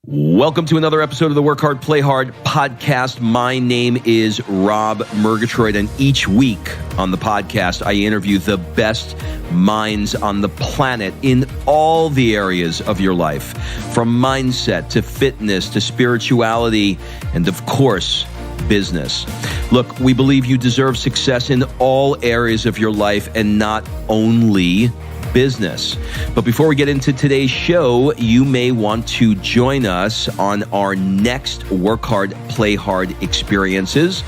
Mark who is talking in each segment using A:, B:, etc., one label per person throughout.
A: Welcome to another episode of the Work Hard, Play Hard podcast. My name is Rob Murgatroyd, and each week on the podcast, I interview the best minds on the planet in all the areas of your life, from mindset to fitness to spirituality and, of course, business. Look, we believe you deserve success in all areas of your life and not only business. But before we get into today's show, you may want to join us on our next Work Hard, Play Hard experiences.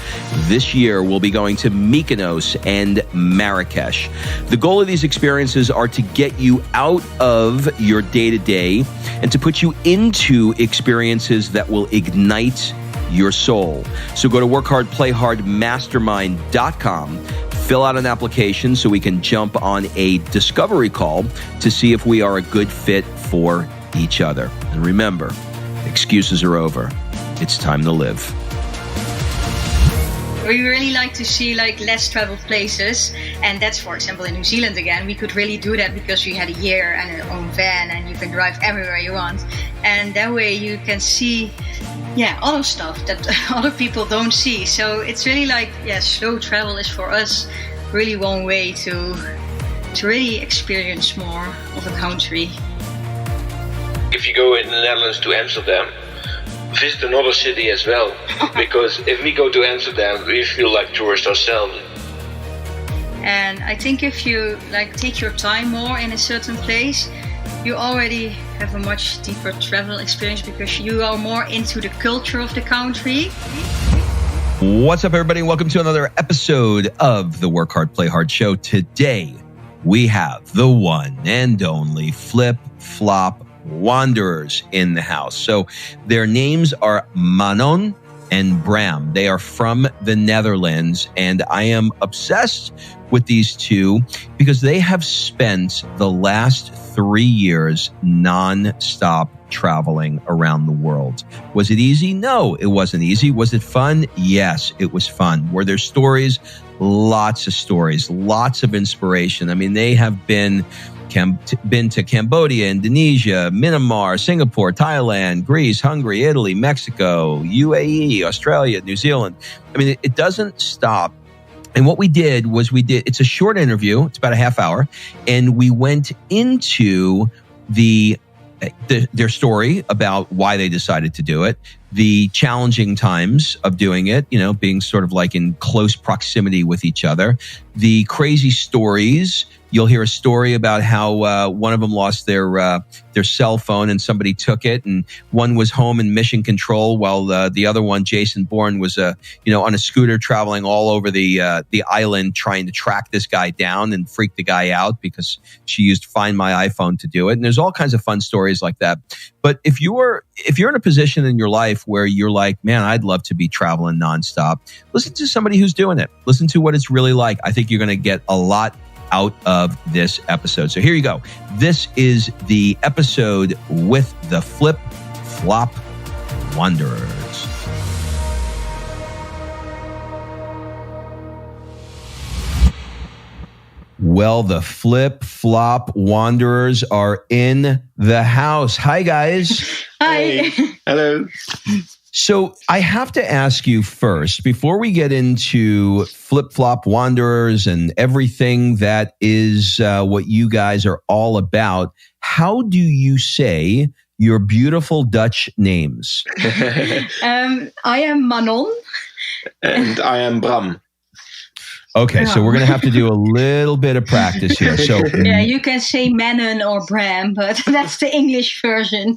A: This year, we'll be going to Mykonos and Marrakesh. The goal of these experiences are to get you out of your day-to-day and to put you into experiences that will ignite your soul. So go to workhardplayhardmastermind.com, fill out an application so we can jump on a discovery call to see if we are a good fit for each other. And remember, excuses are over. It's time to live.
B: We really like to see less traveled places, and that's, for example, in New Zealand again. We could really do that because we had a year and an own van, and you can drive everywhere you want. And that way you can see other stuff that other people don't see. So it's really slow travel is for us really one way to really experience more of a country.
C: If you go in the Netherlands to Amsterdam, visit another city as well, because if we go to Amsterdam, we feel like tourists ourselves.
B: And I think if you take your time more in a certain place, you already have a much deeper travel experience because you are more into the culture of the country.
A: What's up, everybody? Welcome to another episode of the Work Hard, Play Hard show. Today, we have the one and only Flip Flop Wanderers in the house. So their names are Manon and Bram. They are from the Netherlands, and I am obsessed with these two because they have spent the last 3 years non-stop traveling around the world. Was it easy? No, it wasn't easy. Was it fun? Yes, it was fun. Were there stories? Lots of stories, lots of inspiration. I mean, they have been to Cambodia, Indonesia, Myanmar, Singapore, Thailand, Greece, Hungary, Italy, Mexico, UAE, Australia, New Zealand. I mean, it doesn't stop. And what we did was it's a short interview. It's about a half hour. And we went into their story about why they decided to do it, the challenging times of doing it, being sort of like in close proximity with each other, the crazy stories. You'll hear a story about how one of them lost their cell phone and somebody took it, and one was home in mission control while the other one, Jason Bourne, was on a scooter traveling all over the island trying to track this guy down and freak the guy out because she used Find My iPhone to do it. And there's all kinds of fun stories like that. But if you're in a position in your life where you're like, man, I'd love to be traveling nonstop, listen to somebody who's doing it. Listen to what it's really like. I think you're going to get a lot out of this episode. So here you go. This is the episode with the Flip Flop Wanderers. Well, the Flip Flop Wanderers are in the house. Hi, guys.
B: Hi.
C: Hey. Hello.
A: So I have to ask you first, before we get into Flip Flop Wanderers and everything that is what you guys are all about, how do you say your beautiful Dutch names?
B: I am Manon.
C: And I am Bram.
A: Okay, so we're going to have to do a little bit of practice here. So
B: you can say Manon or Bram, but that's the English version.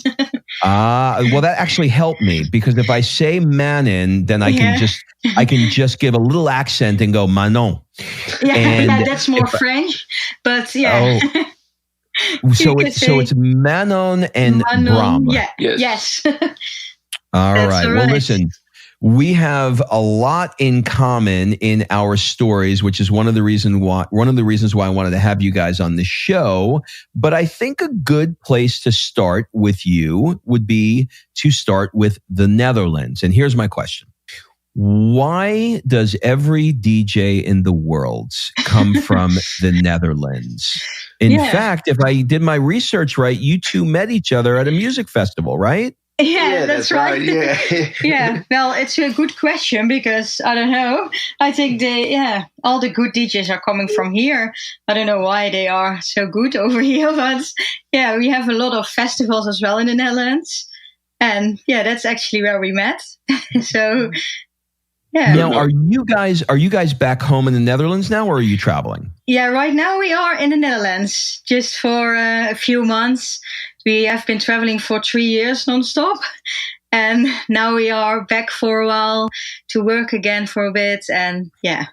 A: Well, that actually helped me because if I say Manon, then I can just give a little accent and go Manon.
B: Yeah,
A: and
B: that's more French, but yeah.
A: Oh. So it's Manon and Bram.
B: Yeah. Yes.
A: All
B: That's
A: right. Well, listen. We have a lot in common in our stories, which is one of the reasons why I wanted to have you guys on the show. But I think a good place to start with you would be to start with the Netherlands. And here's my question. Why does every DJ in the world come from the Netherlands? In fact, if I did my research right, you two met each other at a music festival, right?
B: Yeah, that's right.
C: Yeah.
B: Yeah, well, it's a good question because I don't know. I think all the good DJs are coming from here. I don't know why they are so good over here, but yeah, we have a lot of festivals as well in the Netherlands, and yeah, that's actually where we met. So yeah.
A: Now, are you guys back home in the Netherlands now, or are you traveling?
B: Yeah, right now we are in the Netherlands just for a few months. We have been traveling for 3 years nonstop, and now we are back for a while to work again for a bit, and yeah.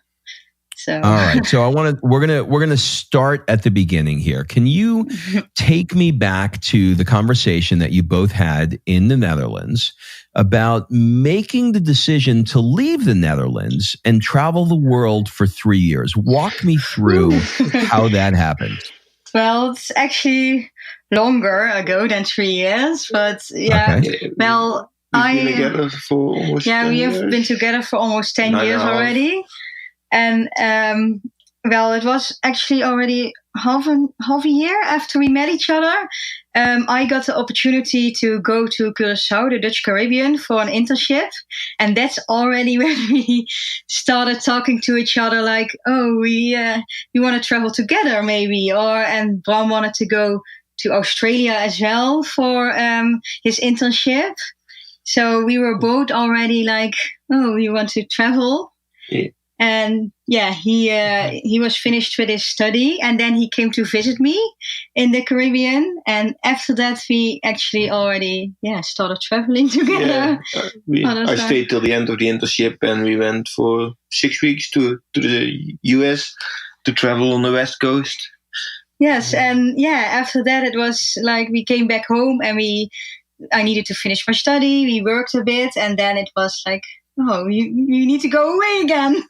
B: So
A: all right, so we're gonna start at the beginning here. Can you take me back to the conversation that you both had in the Netherlands about making the decision to leave the Netherlands and travel the world for 3 years? Walk me through how that happened.
B: Well, it's actually longer ago than 3 years, but yeah.
C: Okay.
B: Well,
C: We've been together for almost 10
B: we
C: years.
B: have been together for almost 10 years already, and well, it was actually already half a year after we met each other. I got the opportunity to go to Curaçao, the Dutch Caribbean, for an internship, and that's already when we started talking to each other. Like, oh, we want to travel together, maybe. And Bram wanted to go to Australia as well for his internship. So we were both already like, oh, we want to travel.
C: Yeah.
B: And yeah, he was finished with his study, and then he came to visit me in the Caribbean. And after that, we actually already started traveling together.
C: Yeah, I stayed till the end of the internship, and we went for 6 weeks to the US to travel on the West Coast.
B: Yes, and after that, it was like we came back home, and I needed to finish my study. We worked a bit, and then it was like, oh, you need to go away again.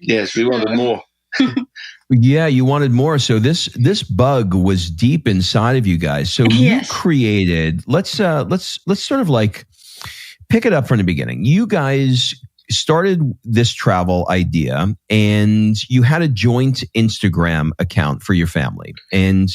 C: Yes, we wanted more.
A: Yeah, you wanted more. So this bug was deep inside of you guys. So you created. Let's sort of like pick it up from the beginning. You guys started this travel idea, and you had a joint Instagram account for your family, and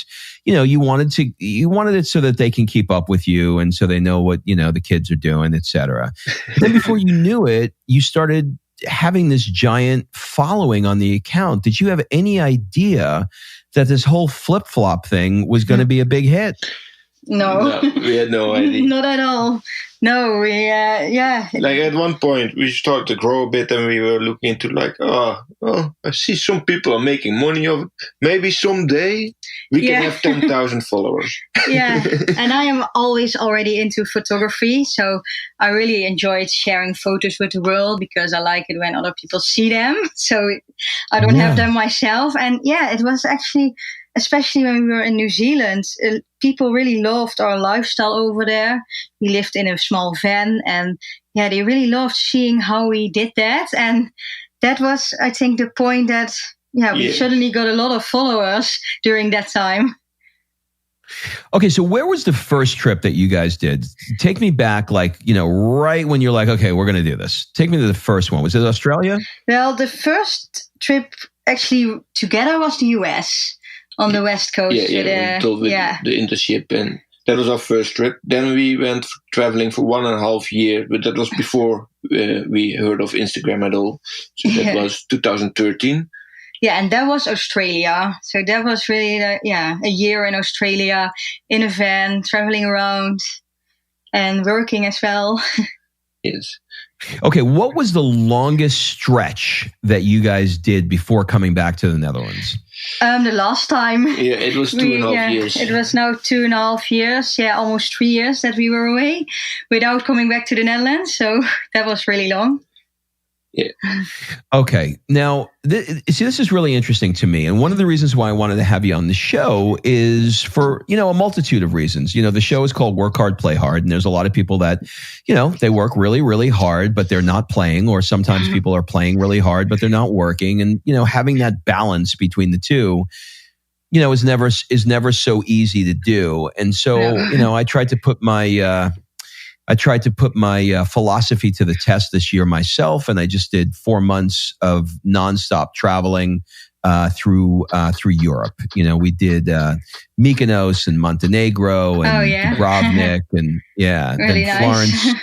A: you wanted it so that they can keep up with you, and so they know what the kids are doing, etc. Then before you knew it, you started having this giant following on the account. Did you have any idea that this whole flip-flop thing was going to be a big hit?
B: No,
C: we had no idea.
B: Not at all. No, we
C: Like at one point we started to grow a bit, and we were looking into like, oh, I see some people are making money of it. Maybe someday we can have 10,000 followers.
B: Yeah, and I am always already into photography, so I really enjoyed sharing photos with the world because I like it when other people see them. So I don't have them myself, and it was actually. Especially when we were in New Zealand, people really loved our lifestyle over there. We lived in a small van, and they really loved seeing how we did that. And that was, I think, the point that we suddenly got a lot of followers during that time.
A: Okay, so where was the first trip that you guys did? Take me back, right when you're like, okay, we're going to do this. Take me to the first one. Was it Australia?
B: Well, the first trip actually together was the US. On the West Coast.
C: We told with the internship, and that was our first trip. Then we went traveling for 1.5 years, but that was before we heard of Instagram at all. So that was 2013.
B: Yeah, and that was Australia. So that was really, a year in Australia in a van, traveling around and working as well.
C: Yes.
A: Okay, what was the longest stretch that you guys did before coming back to the Netherlands?
B: The last time.
C: Yeah, it was 2.5 years.
B: It was now 2.5 years. Yeah, almost 3 years that we were away without coming back to the Netherlands. So that was really long.
C: Yeah.
A: Okay. Now, this is really interesting to me. And one of the reasons why I wanted to have you on the show is for, a multitude of reasons. The show is called Work Hard, Play Hard. And there's a lot of people that, they work really, really hard, but they're not playing. Or sometimes people are playing really hard, but they're not working. And, having that balance between the two, is never so easy to do. And so, I tried to put my philosophy to the test this year myself, and I just did 4 months of nonstop traveling through Europe. We did Mykonos and Montenegro and Dubrovnik and
B: really
A: then Florence.
B: Nice.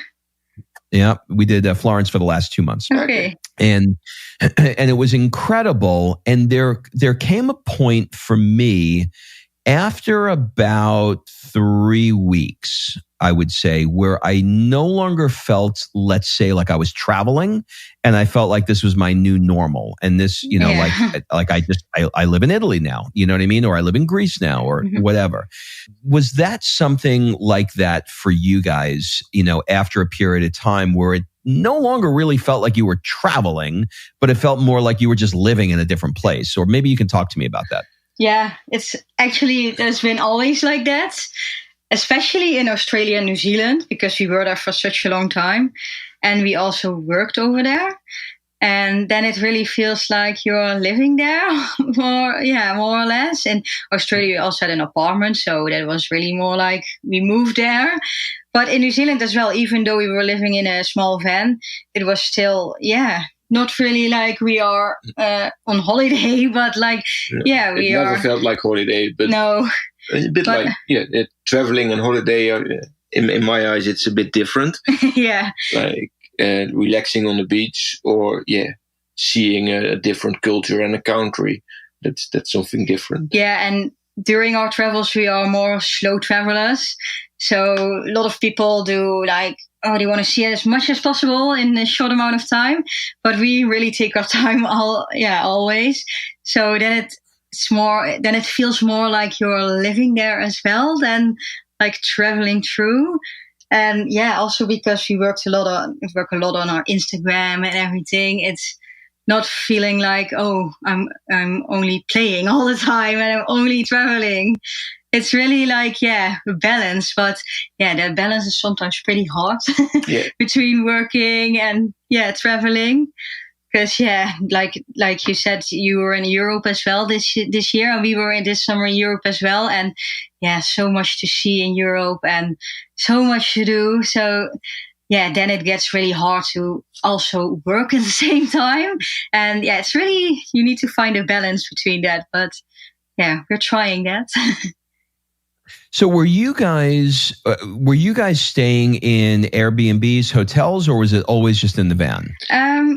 A: Yeah, we did Florence for the last 2 months.
B: Okay.
A: And it was incredible. And there came a point for me after about 3 weeks, I would say, where I no longer felt, let's say, like I was traveling, and I felt like this was my new normal. And this, like I live in Italy now, you know what I mean? Or I live in Greece now, or whatever. Was that something like that for you guys, after a period of time where it no longer really felt like you were traveling, but it felt more like you were just living in a different place? Or maybe you can talk to me about that.
B: Yeah, there's been always like that, especially in Australia and New Zealand, because we were there for such a long time and we also worked over there. And then it really feels like you're living there more or less. In Australia, we also had an apartment, so that was really more like we moved there. But in New Zealand as well, even though we were living in a small van, it was still, not really like we are on holiday, but like, we are. It
C: never felt like holiday, but
B: no.
C: A bit like traveling and holiday. In my eyes, it's a bit different.
B: Yeah.
C: Like relaxing on the beach, or seeing a different culture and a country. That's something different.
B: Yeah, and during our travels, we are more slow travelers. So a lot of people do like, they want to see it as much as possible in a short amount of time. But we really take our time always. So then it feels more like you're living there as well than like traveling through. And also because we work a lot on our Instagram and everything. It's not feeling like, I'm only playing all the time and I'm only traveling. It's really like, a balance. But that balance is sometimes pretty hard between working and traveling. Because like you said, you were in Europe as well this year, and we were in this summer in Europe as well. And so much to see in Europe and so much to do. So then it gets really hard to also work at the same time. And it's really, you need to find a balance between that. But we're trying that.
A: So were you guys staying in Airbnbs, hotels, or was it always just in the van?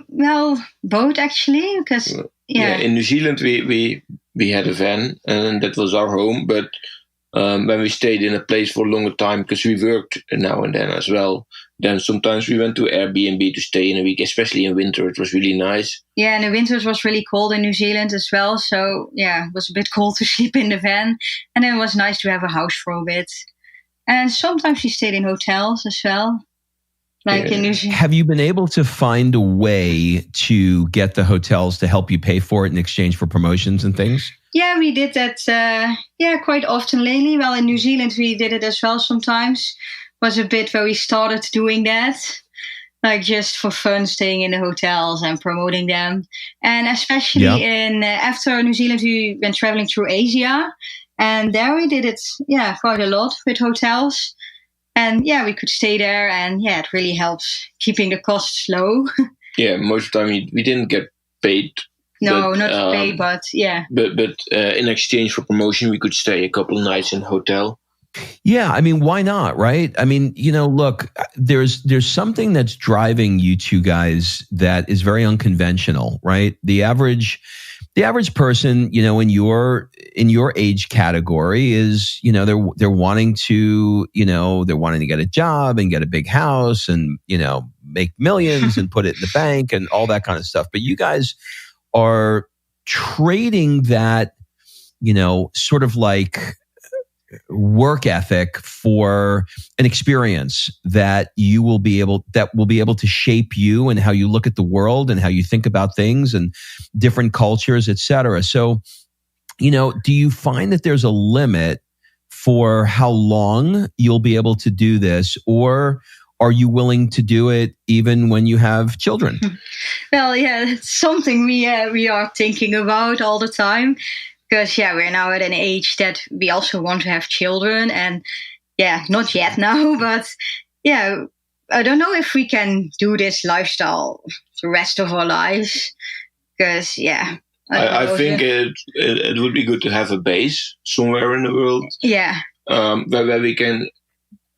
B: Well, both actually, because
C: in New Zealand we had a van and that was our home. But when we stayed in a place for a longer time, because we worked now and then as well, then sometimes we went to Airbnb to stay in a week, especially in winter. It was really nice. Yeah,
B: and the winters was really cold in New Zealand as well. So it was a bit cold to sleep in the van. And it was nice to have a house for a bit. And sometimes we stayed in hotels as well. In New Zealand.
A: Have you been able to find a way to get the hotels to help you pay for it in exchange for promotions and things?
B: Yeah, we did that quite often lately. Well, in New Zealand, we did it as well sometimes. Was a bit where we started doing that, like just for fun, staying in the hotels and promoting them. And especially after New Zealand, we went traveling through Asia. And there we did it, quite a lot with hotels. And we could stay there, and it really helps keeping the costs low.
C: Most of the time we didn't get paid.
B: No, not paid, but
C: But in exchange for promotion, we could stay a couple of nights in a hotel.
A: Yeah, I mean, why not, right? I mean, look, there's something that's driving you two guys that is very unconventional, right? The average person, in your age category is, they're wanting to get a job and get a big house and, make millions and put it in the bank and all that kind of stuff. But you guys are trading that, sort of like work ethic for an experience that will be able to shape you and how you look at the world and how you think about things and different cultures, etc. So, do you find that there's a limit for how long you'll be able to do this, or are you willing to do it even when you have children?
B: Well, it's something we are thinking about all the time. Because, we're now at an age that we also want to have children. And, not yet now. But, I don't know if we can do this lifestyle the rest of our lives. Because,
C: I think it would be good to have a base somewhere in the world.
B: Yeah.
C: Where we can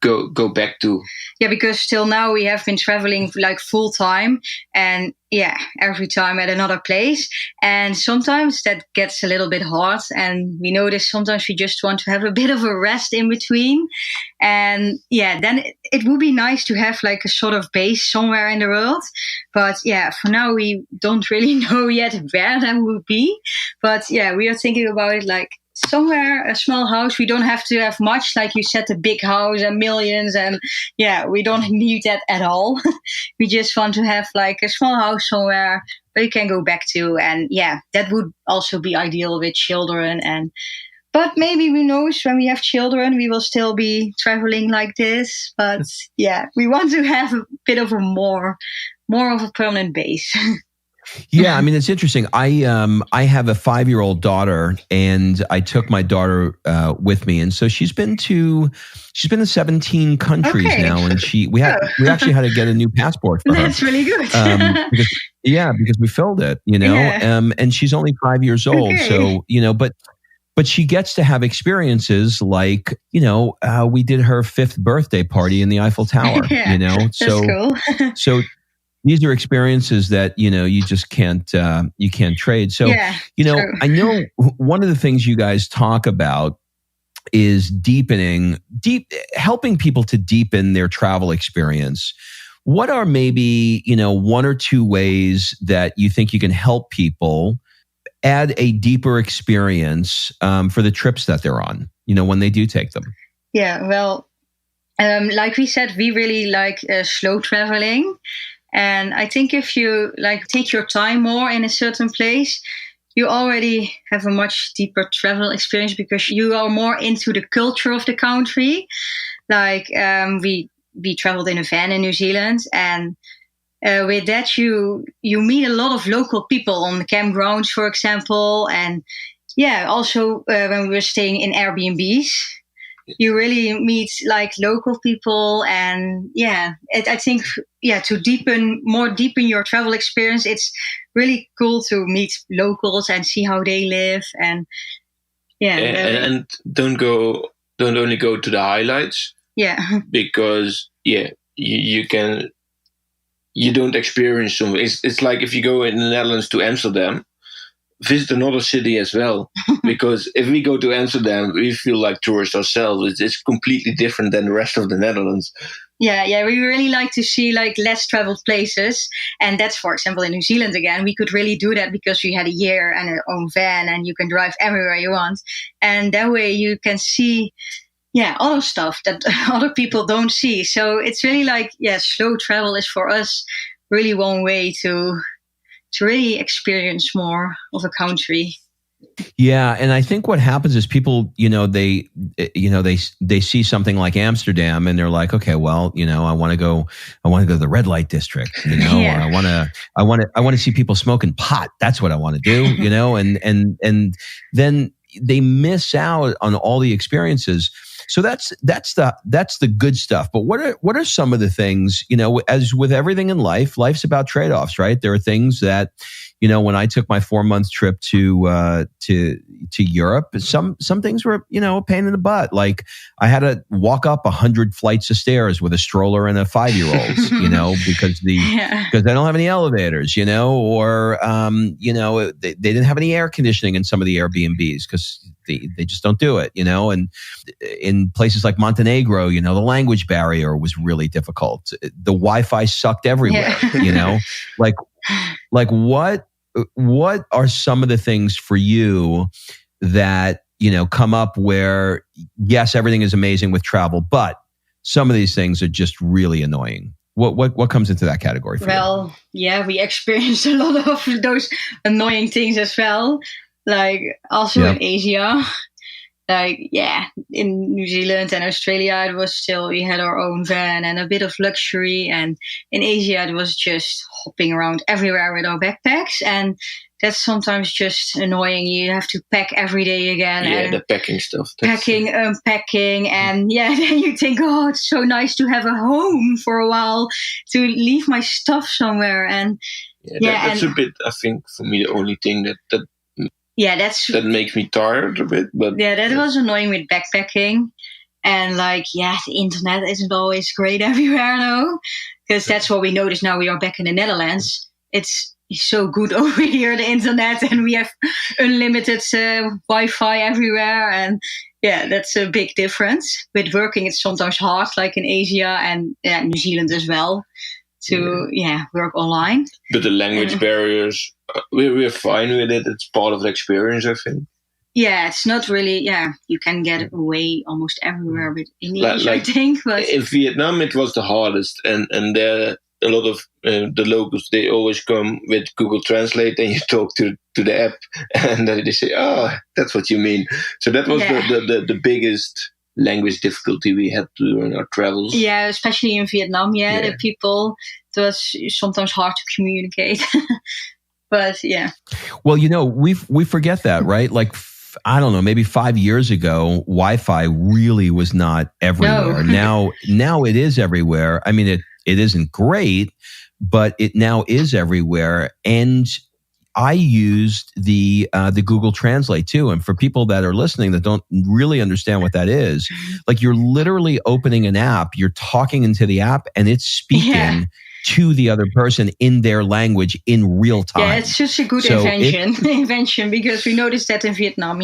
C: go back to.
B: Yeah, because till now we have been traveling like full time, and every time at another place. And sometimes that gets a little bit hard, and we notice sometimes we just want to have a bit of a rest in between. And then it would be nice to have like a sort of base somewhere in the world. But for now we don't really know yet where that would be. But we are thinking about it like somewhere, a small house. We don't have to have much, like you said, a big house and millions, and we don't need that at all. We just want to have like a small house somewhere where you can go back to, and that would also be ideal with children. But maybe who knows, when we have children we will still be traveling like this. But we want to have a bit of a more of a permanent base.
A: Yeah, I mean, it's interesting. I have a 5-year-old daughter, and I took my daughter with me, and so she's been to 17 countries now, and we actually had to get a new passport for her.
B: That's really good.
A: Because we filled it, and she's only 5 years old, so but she gets to have experiences like we did her 5th birthday party in the Eiffel Tower.
B: That's cool.
A: So. These are experiences that, you just can't trade. So,
B: true.
A: I know one of the things you guys talk about is helping people to deepen their travel experience. What are maybe, 1 or 2 ways that you think you can help people add a deeper experience for the trips that they're on, when they do take them?
B: Yeah, well, like we said, we really like slow traveling. And I think if you like take your time more in a certain place, you already have a much deeper travel experience because you are more into the culture of the country. Like we traveled in a van in New Zealand, and with that you meet a lot of local people on the campgrounds, for example, and also when we were staying in Airbnbs. You really meet like local people, and I think to deepen your travel experience, it's really cool to meet locals and see how they live, and
C: and don't only go to the highlights, because you don't experience something. It's like if you go in the Netherlands to Amsterdam, visit another city as well, because if we go to Amsterdam, we feel like tourists ourselves. It's completely different than the rest of the Netherlands.
B: Yeah, we really like to see like less traveled places, and that's, for example, in New Zealand again. We could really do that because we had a year and our own van, and you can drive everywhere you want, and that way you can see other stuff that other people don't see. So it's really like slow travel is for us really one way to really experience more of a country.
A: Yeah, and I think what happens is people, they see something like Amsterdam, and they're like, okay, well, I want to go to the red light district, or I want to see people smoking pot. That's what I want to do, and then they miss out on all the experiences. So that's the good stuff. But what are some of the things, as with everything in life, life's about trade-offs, right? There are things that, when I took my 4-month trip to Europe, some things were, a pain in the butt. Like I had to walk up 100 flights of stairs with a stroller and a 5-year-old, because they don't have any elevators, or they didn't have any air conditioning in some of the Airbnbs because they just don't do it, and in places like Montenegro, the language barrier was really difficult. The Wi-Fi sucked everywhere, like what are some of the things for you that, come up where, yes, everything is amazing with travel, but some of these things are just really annoying? What comes into that category for you?
B: Well, we experienced a lot of those annoying things as well. Like also in Asia, in New Zealand and Australia, it was still, we had our own van and a bit of luxury. And in Asia, it was just hopping around everywhere with our backpacks. And that's sometimes just annoying. You have to pack every day again.
C: Yeah,
B: and
C: the packing stuff.
B: Unpacking. And then you think, oh, it's so nice to have a home for a while, to leave my stuff somewhere. And
C: that's a bit, I think, for me, the only thing that that makes me tired a bit. But
B: that was annoying with backpacking. And the internet isn't always great everywhere, though, because that's what we notice now. We are back in the Netherlands. It's so good over here, the internet, and we have unlimited Wi-Fi everywhere. And that's a big difference. With working, it's sometimes hard, like in Asia and New Zealand as well, to work online.
C: But the language barriers, we're fine with it. It's part of the experience, I think.
B: Yeah, it's not really, you can get away almost everywhere with English, I think. But
C: in Vietnam, it was the hardest. And there, a lot of the locals, they always come with Google Translate and you talk to the app and then they say, oh, that's what you mean. So that was the biggest language difficulty we had during our travels.
B: Yeah, especially in Vietnam, the people, it was sometimes hard to communicate. But
A: Well, we forget that, right? Like, I don't know, maybe 5 years ago, Wi-Fi really was not everywhere.
B: No.
A: Now it is everywhere. I mean, it isn't great, but it now is everywhere. And I used the Google Translate too. And for people that are listening that don't really understand what that is, like you're literally opening an app, you're talking into the app, and it's speaking to the other person in their language in real time.
B: Yeah, it's such a good invention because we noticed that in Vietnam,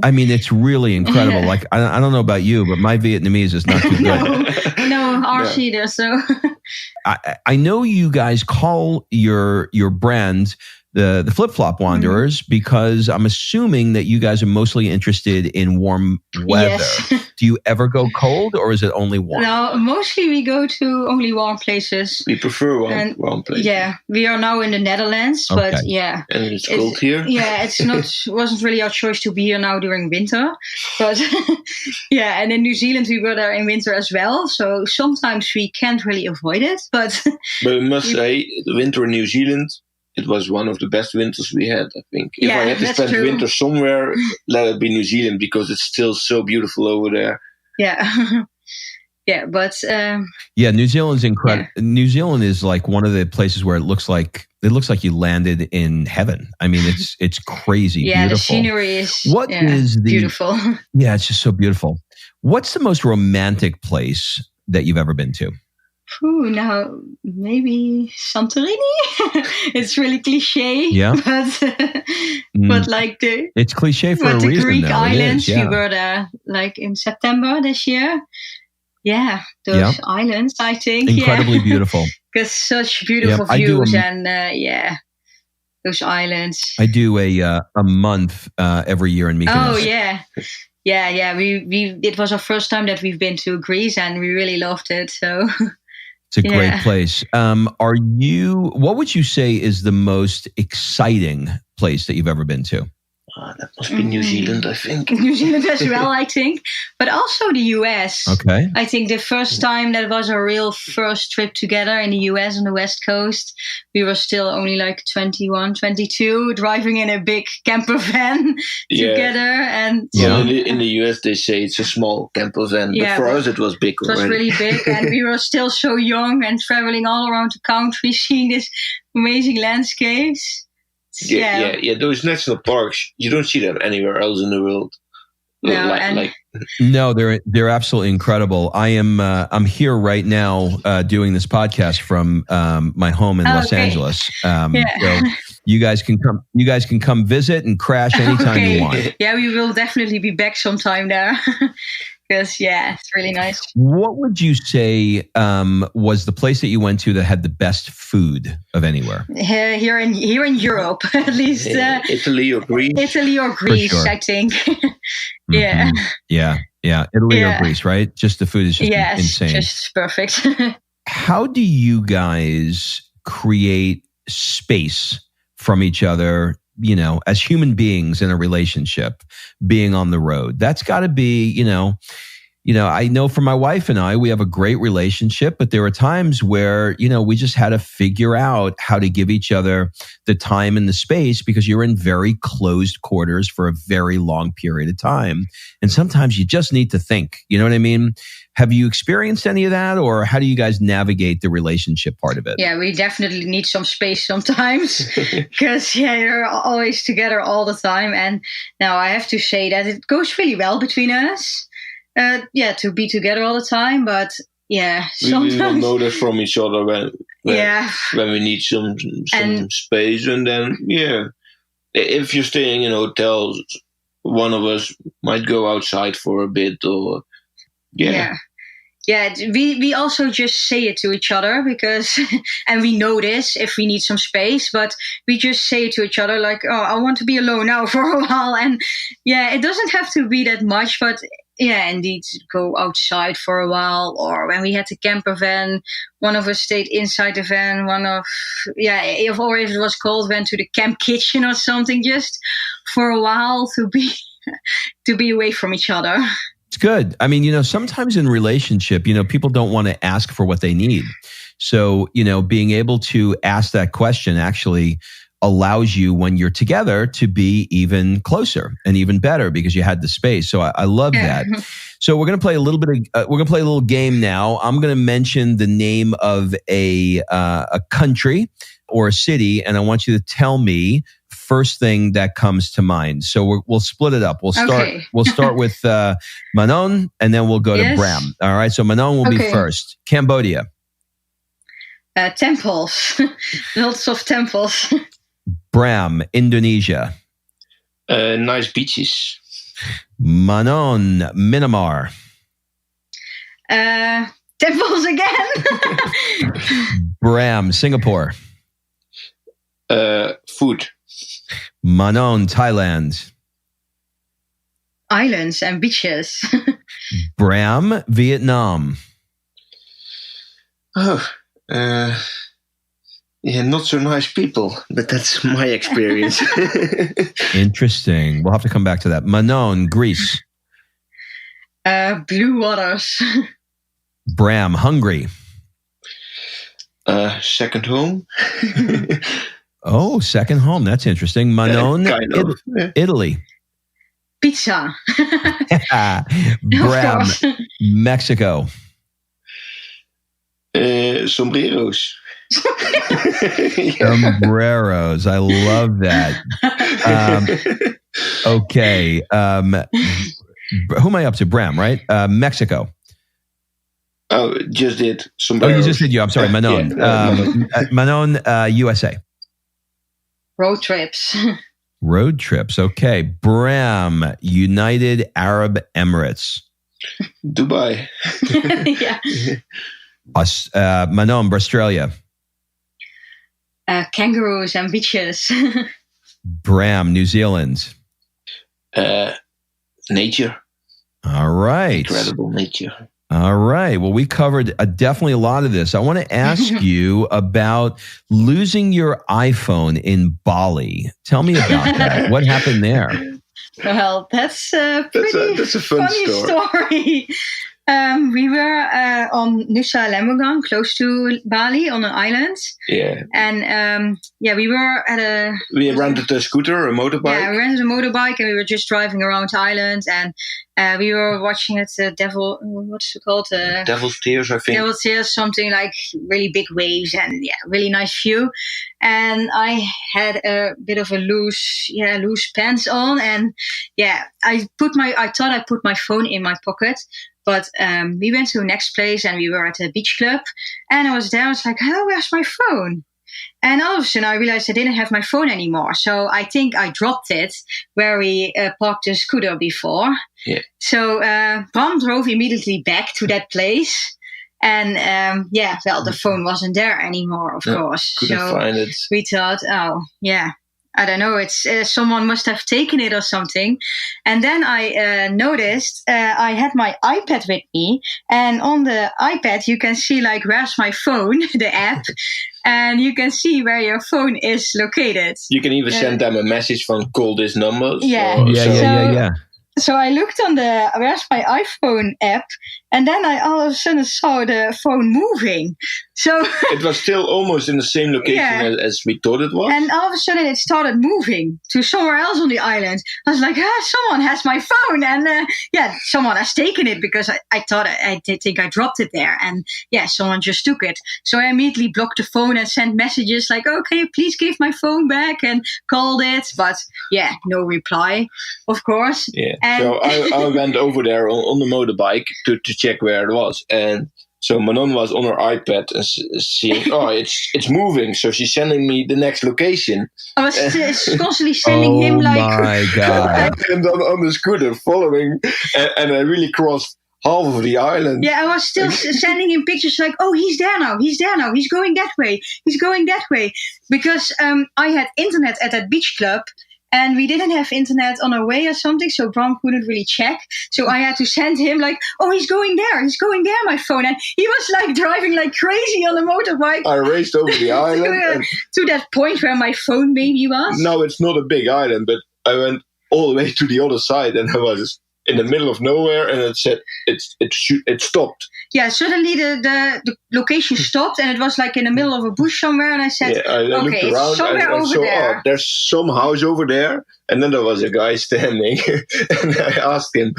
A: I mean, it's really incredible. Like, I don't know about you, but my Vietnamese is not too good.
B: No, ours either. So
A: I know you guys call your brand the Flip-Flop Wanderers because I'm assuming that you guys are mostly interested in warm weather.
B: Yes.
A: Do you ever go cold or is it only warm?
B: No, mostly we go to only warm places.
C: We prefer warm places.
B: Yeah, we are now in the Netherlands, but
C: And it's cold here.
B: Yeah, wasn't really our choice to be here now during winter. But and in New Zealand we were there in winter as well. So sometimes we can't really avoid it. But
C: we must say, the winter in New Zealand, it was one of the best winters we had, I think. If I had to spend winter somewhere, let it be New Zealand because it's still so beautiful over there.
B: Yeah. But
A: New Zealand's incredible. New Zealand is like one of the places where it looks like you landed in heaven. I mean, it's crazy beautiful.
B: The scenery is beautiful.
A: Yeah, it's just so beautiful. What's the most romantic place that you've ever been to?
B: Now maybe Santorini. It's really cliche.
A: Yeah.
B: But
A: it's cliche for a reason.
B: The Greek islands,
A: we
B: were there in September this year. Yeah, those islands, I think.
A: Incredibly beautiful.
B: Because such beautiful views those islands.
A: I do a month every year in Mykonos.
B: Oh yeah. Yeah. We it was our first time that we've been to Greece and we really loved it. So
A: it's a great place. What would you say is the most exciting place that you've ever been to?
C: That must be New Zealand, I think.
B: New Zealand as well, I think. But also the US.
A: Okay.
B: I think the first time that was a real first trip together in the US on the West Coast, we were still only 21, 22, driving in a big camper van together. And
C: in the US, they say it's a small camper van. But for us, it was big already.
B: It was really big. And we were still so young and traveling all around the country, seeing these amazing landscapes.
C: Those national parks, you don't see them anywhere else in the world.
A: No, they're absolutely incredible. I'm here right now doing this podcast from my home in Los Angeles. So you guys can come visit and crash anytime you want.
B: Yeah, we will definitely be back sometime there. Because it's really nice.
A: What would you say was the place that you went to that had the best food of anywhere?
B: Here in Europe, at least.
C: Italy or Greece.
A: Sure.
B: I think.
A: Yeah. Italy or Greece, right? Just the food is just insane.
B: Just perfect.
A: How do you guys create space from each other? As human beings in a relationship, being on the road, that's got to be, I know for my wife and I, we have a great relationship, but there are times where, we just had to figure out how to give each other the time and the space because you're in very closed quarters for a very long period of time. And sometimes you just need to think, you know what I mean? Have you experienced any of that, or how do you guys navigate the relationship part of it?
B: Yeah, we definitely need some space sometimes because you're always together all the time. And now I have to say that it goes really well between us. To be together all the time, but sometimes
C: we will notice from each other when we need some space, and then if you're staying in hotels, one of us might go outside for a bit, or
B: we also just say it to each other because, and we notice if we need some space, but we just say it to each other like, oh, I want to be alone now for a while, and it doesn't have to be that much, but. Yeah, indeed, go outside for a while. Or when we had the camper van, one of us stayed inside the van. Or if it was cold, went to the camp kitchen or something, just for a while to be away from each other.
A: It's good. I mean, sometimes in relationship, people don't want to ask for what they need. So, being able to ask that question actually allows you, when you're together, to be even closer and even better because you had the space. So I love that. So we're going to play a little bit of, we're going to play a little game now. I'm going to mention the name of a country or a city, and I want you to tell me first thing that comes to mind. So we'll split it up. We'll start with Manon, and then we'll go to Bram. All right. So Manon will be first. Cambodia.
B: Temples. Lots of temples.
A: Bram, Indonesia.
C: Nice beaches.
A: Manon, Myanmar.
B: Temples again.
A: Bram, Singapore.
C: Food.
A: Manon, Thailand.
B: Islands and beaches.
A: Bram, Vietnam.
C: Not so nice people, but that's my experience.
A: Interesting. We'll have to come back to that. Manon, Greece.
B: Blue waters.
A: Bram, Hungary.
C: Second home.
A: Oh, second home. That's interesting. Manon, Italy.
B: Pizza.
A: Bram, Mexico.
C: Sombreros.
A: Sombreros. I love that. Okay. Who am I up to? Bram, right? Mexico.
C: Oh, just did. Sombreros.
A: Oh, you just did. I'm sorry, Manon. Manon, USA.
B: Road trips.
A: Road trips. Okay. Bram, United Arab Emirates.
C: Dubai.
A: Manon, Australia.
B: Kangaroos and beaches.
A: Bram, New Zealand.
C: Nature.
A: All right.
C: Incredible nature.
A: All right. Well, we covered definitely a lot of this. I want to ask you about losing your iPhone in Bali. Tell me about that. What happened there?
B: Well, that's a funny story. We were on Nusa Lembongan, close to Bali, on an island.
C: Yeah.
B: And we were at
C: we rented a scooter, a motorbike.
B: Yeah, we rented a motorbike, and we were just driving around the island, and we were watching it. What's it called?
C: Devil's Tears, I think.
B: Devil's Tears, something like really big waves and really nice view. And I had a bit of a loose pants on, and I thought I put my phone in my pocket. But we went to the next place, and we were at a beach club, and I was there. I was like, "Oh, where's my phone?" And all of a sudden, I realized I didn't have my phone anymore. So I think I dropped it where we parked the scooter before.
C: Yeah.
B: So Bram drove immediately back to that place, and the phone wasn't there anymore. Of course,
C: couldn't find it.
B: We thought, I don't know, it's someone must have taken it or something. And then I noticed I had my iPad with me, and on the iPad you can see like where's my phone, the app, and you can see where your phone is located.
C: You can even send them a message from call this number.
A: Yeah.
B: So I looked on the where's my iPhone app, And then I all of a sudden saw the phone moving. So
C: it was still almost in the same location as we thought it was.
B: And all of a sudden it started moving to somewhere else on the island. I was like, someone has my phone. And someone has taken it, because I thought I did think I dropped it there. And someone just took it. So I immediately blocked the phone and sent messages like, okay, please give my phone back, and called it. But no reply, of course.
C: Yeah.
B: And
C: so I went over there on the motorbike to check where it was. And so Manon was on her iPad and seeing, it's moving. So she's sending me the next location.
B: I was constantly sending him like...
A: Oh my God.
C: And on the scooter following. And I really crossed half of the island.
B: Yeah, I was still sending him pictures like, he's there now. He's going that way. Because I had internet at that beach club. And we didn't have internet on our way or something, so Bram couldn't really check. So I had to send him like, he's going there, my phone. And he was like driving like crazy on the motorbike.
C: I raced over the island.
B: to that point where my phone maybe was.
C: No, it's not a big island, but I went all the way to the other side, and I was in the middle of nowhere, and it said it stopped.
B: Yeah, suddenly the location stopped, and it was like in the middle of a bush somewhere. And I said,
C: I looked around,
B: somewhere
C: and
B: over
C: saw,
B: there.
C: There's some house over there. And then there was a guy standing, and I asked him,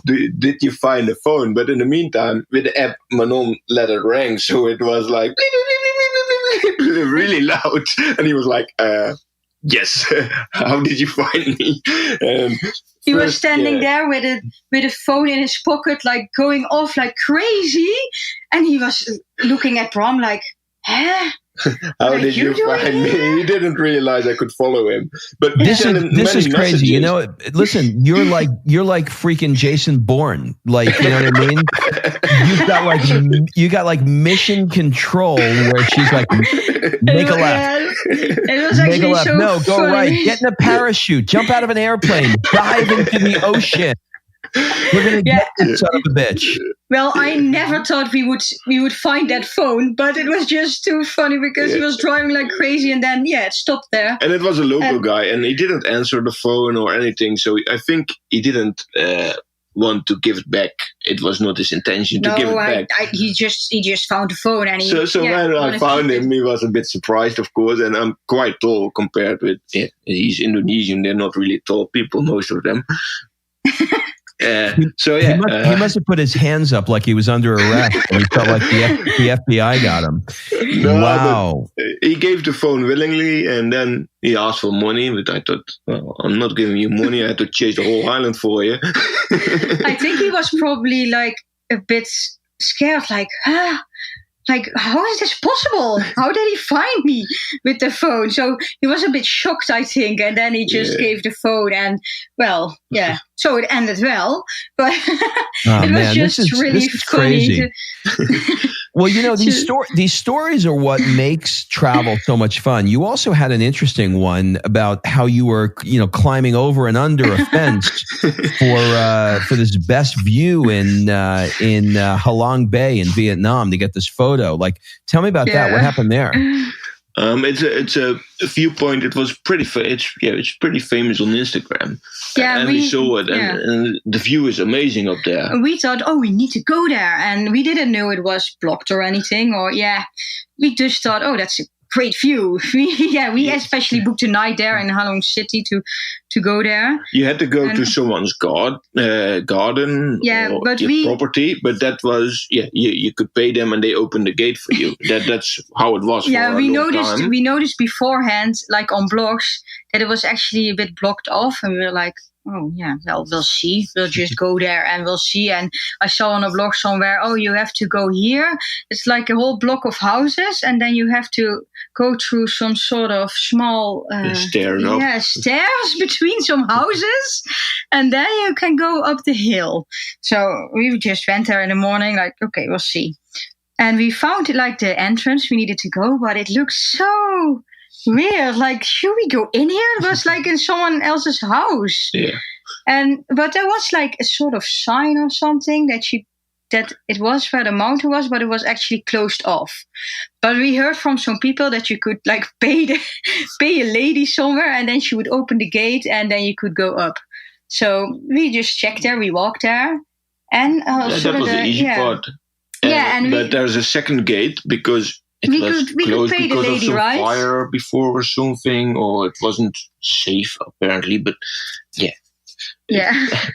C: did you find the phone? But in the meantime, with the app, Manon let it ring, so it was like really loud. And he was like, yes, how did you find me?
B: He was standing there with a phone in his pocket, like going off like crazy. And he was looking at Bram like, huh?
C: How did you find me? He didn't realize I could follow him. But
A: this is crazy. You know, listen, you're like freaking Jason Bourne. Like, you know what I mean? You got like mission control, where she's like, make a left.
B: It was actually
A: make a left.
B: so
A: No, go
B: funny.
A: right. Get in a parachute. Jump out of an airplane. Dive into the ocean. We're gonna get that son of a bitch.
B: Well, I never thought we would find that phone, but it was just too funny because he was driving like crazy, and then it stopped there.
C: And it was a local guy, and he didn't answer the phone or anything. So I think he didn't want to give it back. It was not his intention to give it back.
B: He just found the phone, and he.
C: So when I found him, he was a bit surprised, of course. And I'm quite tall compared with he's Indonesian. They're not really tall people, most of them.
A: He must have put his hands up like he was under arrest, and he felt like the FBI got him.
C: No,
A: wow!
C: He gave the phone willingly, and then he asked for money. But I thought, well, I'm not giving you money. I had to chase the whole island for you.
B: I think he was probably like a bit scared, like, like, how is this possible? How did he find me with the phone? So he was a bit shocked, I think. And then he just gave the phone, and so it ended well. But it was just really funny.
A: Well, you know, these stories are what makes travel so much fun. You also had an interesting one about how you were, climbing over and under a fence for this best view in Halong Bay in Vietnam to get this photo. Like, tell me about that. What happened there?
C: It's a viewpoint. It was pretty. It's pretty famous on Instagram.
B: Yeah,
C: and we saw it, and the view is amazing up there.
B: We thought, we need to go there, and we didn't know it was blocked or anything. Or we just thought, that's a great view. We especially booked a night there in Halong City to go there.
C: You had to go to someone's garden, or property, but that was you could pay them and they opened the gate for you. That's how it was.
B: Yeah,
C: for
B: we
C: a long
B: noticed.
C: time.
B: We noticed beforehand, like on blogs, that it was actually a bit blocked off, and we were like, we'll see. We'll just go there and we'll see. And I saw on a blog somewhere, you have to go here. It's like a whole block of houses, and then you have to go through some sort of small
C: stairs
B: between some houses, and then you can go up the hill. So we just went there in the morning, like, okay, we'll see. And we found like the entrance we needed to go, but it looked so weird. Like, should we go in here? It was like in someone else's house.
C: Yeah.
B: But there was like a sort of sign or something that it was where the mountain was, but it was actually closed off. But we heard from some people that you could like pay a lady somewhere, and then she would open the gate, and then you could go up. So we just checked there. We walked there, And
C: that was the easy part. But there's a second gate because it was closed because of some fire before or something, or it wasn't safe apparently. But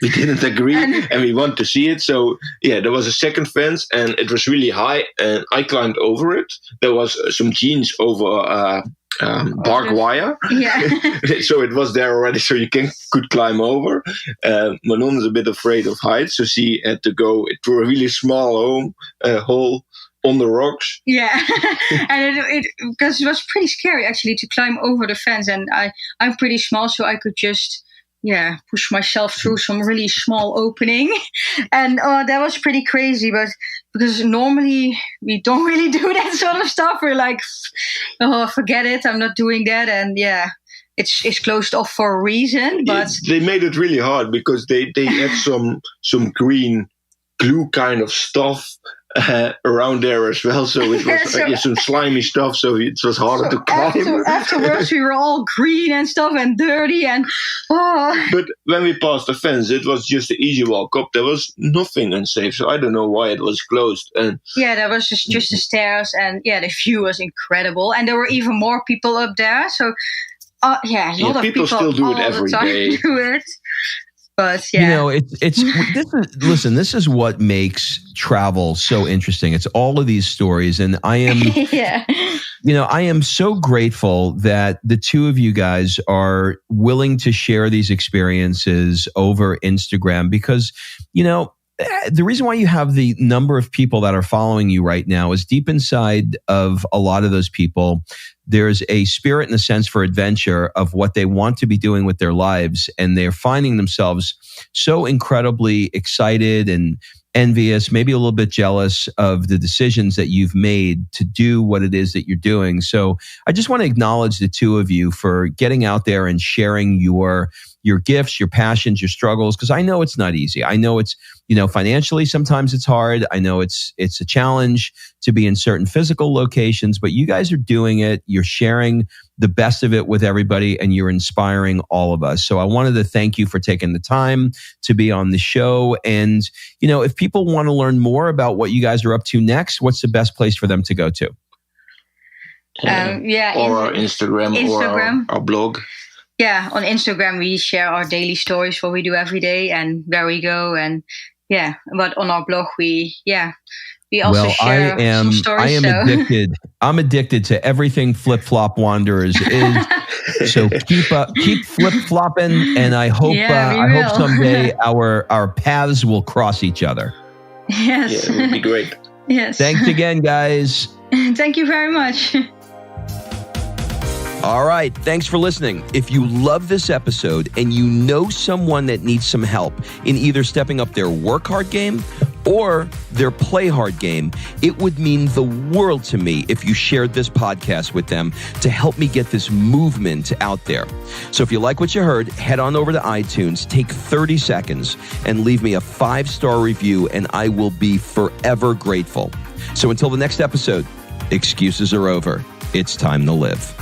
C: we didn't agree, and we want to see it. So there was a second fence, and it was really high, and I climbed over it. There was some jeans over barbed wire, so it was there already, so you could climb over. Manon is a bit afraid of heights, so she had to go through a really small hole on the rocks.
B: And it because it was pretty scary actually to climb over the fence, and I'm pretty small, so I could just push myself through some really small opening. And that was pretty crazy, but because normally we don't really do that sort of stuff. We're like, forget it, I'm not doing that. And it's closed off for a reason. But
C: they made it really hard because they had some green glue kind of stuff around there as well, so it was some slimy stuff, so it was harder to climb.
B: Afterwards we were all green and stuff and dirty and
C: But when we passed the fence, it was just an easy walk up. There was nothing unsafe, so I don't know why it was closed. And
B: there was just the stairs, and the view was incredible, and there were even more people up there, so a lot of people
C: still do it every day.
B: Do it. But
A: this is what makes travel so interesting. It's all of these stories, and I am, I am so grateful that the two of you guys are willing to share these experiences over Instagram, because, the reason why you have the number of people that are following you right now is deep inside of a lot of those people, there's a spirit and a sense for adventure of what they want to be doing with their lives. And they're finding themselves so incredibly excited and envious, maybe a little bit jealous of the decisions that you've made to do what it is that you're doing. So I just want to acknowledge the two of you for getting out there and sharing your gifts, your passions, your struggles, because I know it's not easy. I know it's, financially, sometimes it's hard. I know it's a challenge to be in certain physical locations, but you guys are doing it. You're sharing the best of it with everybody, and you're inspiring all of us. So I wanted to thank you for taking the time to be on the show. And, if people want to learn more about what you guys are up to next, what's the best place for them to go to?
C: Or our Instagram. Or our blog.
B: Yeah, on Instagram we share our daily stories, what we do every day and where we go, and but on our blog we also share some stories.
A: Addicted. I'm addicted to everything Flip Flop Wanderers is. So keep flip flopping, and I hope someday our paths will cross each other.
B: Yes,
C: it would be great.
B: Yes.
A: Thanks again, guys.
B: Thank you very much.
A: All right. Thanks for listening. If you love this episode and you know someone that needs some help in either stepping up their work hard game or their play hard game, it would mean the world to me if you shared this podcast with them to help me get this movement out there. So if you like what you heard, head on over to iTunes, take 30 seconds and leave me a 5-star review, and I will be forever grateful. So until the next episode, excuses are over. It's time to live.